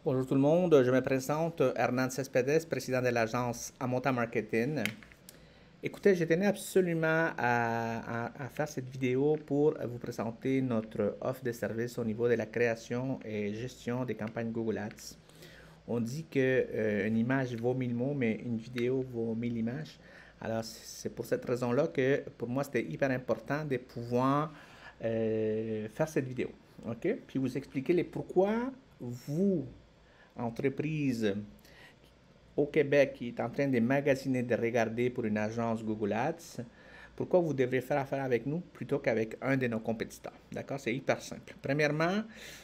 Bonjour tout le monde, je me présente Hernan Cespedes, président de l'agence Amonta Marketing. Écoutez, je tenais absolument à faire cette vidéo pour vous présenter notre offre de service au niveau de la création et gestion des campagnes Google Ads. On dit qu'une image vaut 1000 mots, mais une vidéo vaut 1000 images. Alors, c'est pour cette raison-là que pour moi, c'était hyper important de pouvoir faire cette vidéo. OK? Puis vous expliquer les pourquoi vous, entreprise au Québec qui est en train de magasiner, de regarder pour une agence Google Ads, pourquoi vous devrez faire affaire avec nous plutôt qu'avec un de nos compétiteurs. D'accord? C'est hyper simple. Premièrement,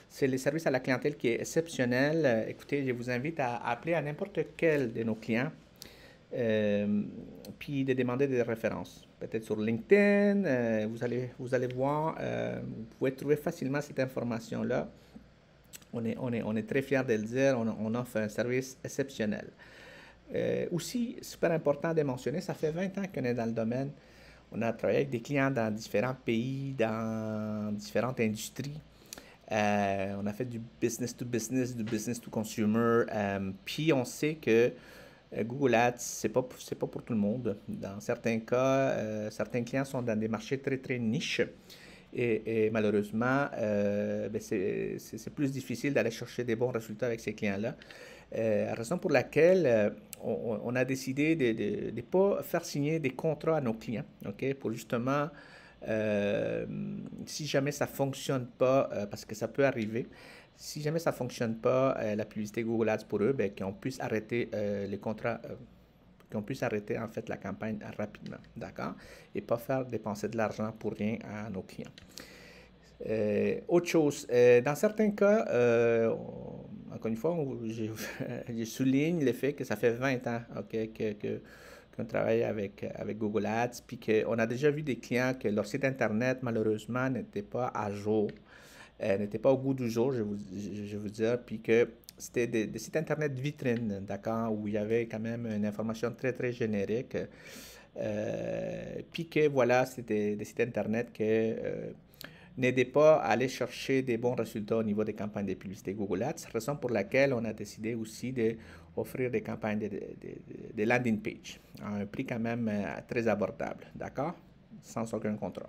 c'est le service à la clientèle qui est exceptionnel. Écoutez, je vous invite à appeler à n'importe quel de nos clients, puis de demander des références. Peut-être sur LinkedIn, vous allez voir, vous pouvez trouver facilement cette information-là. On est très fiers de le dire, on offre un service exceptionnel. Aussi, super important de mentionner, ça fait 20 ans qu'on est dans le domaine. On a travaillé avec des clients dans différents pays, dans différentes industries. On a fait du business to business, du business to consumer. Puis on sait que Google Ads, c'est pas pour tout le monde. Dans certains cas, certains clients sont dans des marchés très, très niches. Et malheureusement, ben c'est plus difficile d'aller chercher des bons résultats avec ces clients-là. Raison pour laquelle on a décidé de ne pas faire signer des contrats à nos clients, OK, pour justement, si jamais ça ne fonctionne pas, parce que ça peut arriver, si jamais ça ne fonctionne pas, la publicité Google Ads pour eux, ben, qu'on puisse arrêter les contrats, qu'on puisse arrêter en fait la campagne rapidement, d'accord? Et pas faire dépenser de l'argent pour rien à nos clients. Autre chose, dans certains cas, encore une fois, je souligne le fait que ça fait 20 ans, okay, qu'on travaille avec Google Ads, puis qu'on a déjà vu des clients que leur site Internet, malheureusement, n'était pas à jour, n'était pas au goût du jour, je vous dire, puis que c'était des sites Internet vitrines, d'accord, où il y avait quand même une information très, très générique. Puis que, voilà, c'était des sites Internet que n'aidez pas à aller chercher des bons résultats au niveau des campagnes de publicité Google Ads, raison pour laquelle on a décidé aussi d'offrir des campagnes de landing page à un prix quand même très abordable, d'accord? Sans aucun contrat.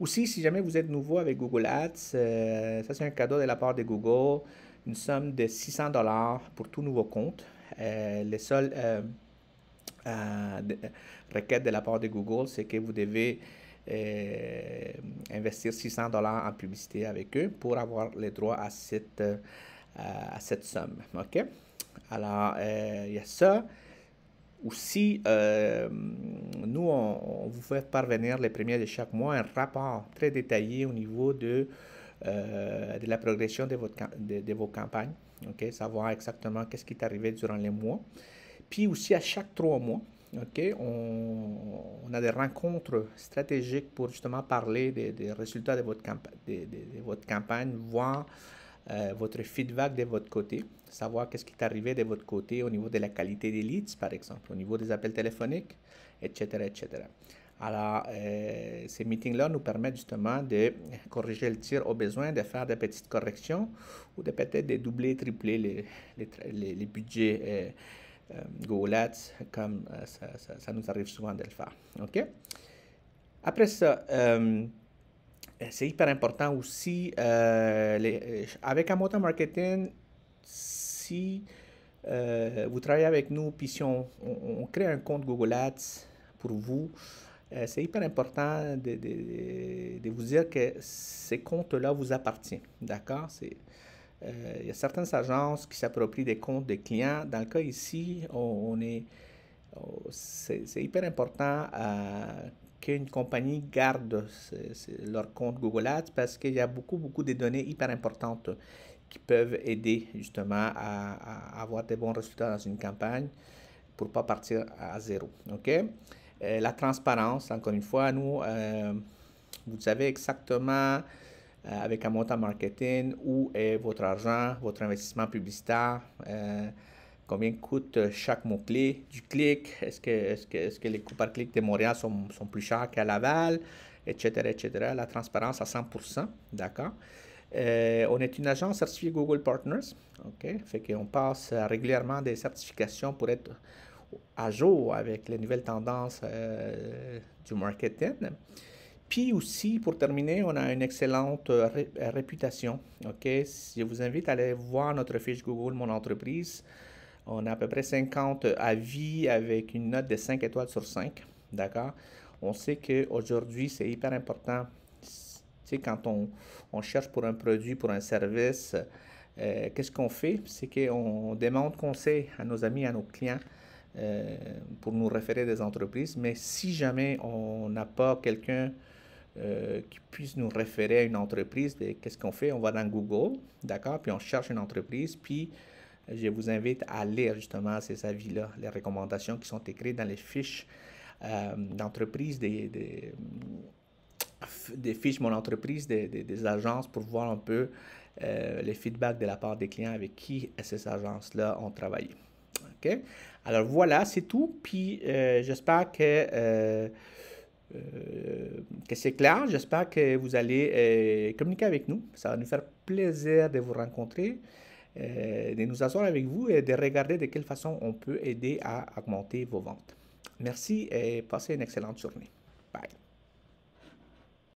Aussi, si jamais vous êtes nouveau avec Google Ads, ça c'est un cadeau de la part de Google, une somme de 600 dollars pour tout nouveau compte. Les seules requêtes de la part de Google, c'est que vous devez investir 600 dollars en publicité avec eux pour avoir les droits à cette somme. OK? Alors, il y a ça. Aussi, nous, on vous fait parvenir les premiers de chaque mois un rapport très détaillé au niveau de la progression de vos campagnes. OK? Savoir exactement qu'est-ce qui est arrivé durant les mois. Puis aussi, à chaque 3 mois, OK, on a des rencontres stratégiques pour justement parler des résultats de votre campagne, voir votre feedback de votre côté, savoir qu'est-ce qui est arrivé de votre côté au niveau de la qualité des leads, par exemple, au niveau des appels téléphoniques, etc., etc. Alors, ces meetings-là nous permettent justement de corriger le tir au besoin, de faire des petites corrections ou de peut-être de doubler, tripler les budgets Google Ads, comme ça nous arrive souvent de le faire. OK? Après ça, c'est hyper important aussi, avec Amota Marketing, si vous travaillez avec nous, puis si on crée un compte Google Ads pour vous, c'est hyper important de vous dire que ces comptes-là vous appartiennent. D'accord? Il y a certaines agences qui s'approprient des comptes des clients. Dans le cas ici, c'est hyper important qu'une compagnie garde leur compte Google Ads parce qu'il y a beaucoup, beaucoup de données hyper importantes qui peuvent aider justement à avoir de bons résultats dans une campagne pour ne pas partir à zéro. OK? La transparence, encore une fois, nous, vous savez exactement avec un montant marketing où est votre argent, votre investissement publicitaire, combien coûte chaque mot-clé du clic, est-ce que les coûts par clic de Montréal sont plus chers qu'à Laval, etc., etc. La transparence à 100%, d'accord? On est une agence certifiée Google Partners. OK? Fait qu'on passe régulièrement des certifications pour être à jour avec les nouvelles tendances du marketing. Puis aussi, pour terminer, on a une excellente réputation. OK? Je vous invite à aller voir notre fiche Google Mon Entreprise. On a à peu près 50 avis avec une note de 5 étoiles sur 5. D'accord? On sait qu'aujourd'hui, c'est hyper important. Tu sais, quand on cherche pour un produit, pour un service, qu'est-ce qu'on fait? C'est qu'on demande conseil à nos amis, à nos clients pour nous référer des entreprises. Mais si jamais on n'a pas quelqu'un qui puisse nous référer à une entreprise, qu'est-ce qu'on fait? On va dans Google, d'accord? Puis on cherche une entreprise, puis je vous invite à lire justement ces avis-là, les recommandations qui sont écrites dans les fiches d'entreprise, des fiches Mon Entreprise, des agences pour voir un peu les feedbacks de la part des clients avec qui ces agences-là ont travaillé. OK? Alors voilà, c'est tout. Puis j'espère que c'est clair. J'espère que vous allez communiquer avec nous. Ça va nous faire plaisir de vous rencontrer, de nous asseoir avec vous et de regarder de quelle façon on peut aider à augmenter vos ventes. Merci et passez une excellente journée. Bye.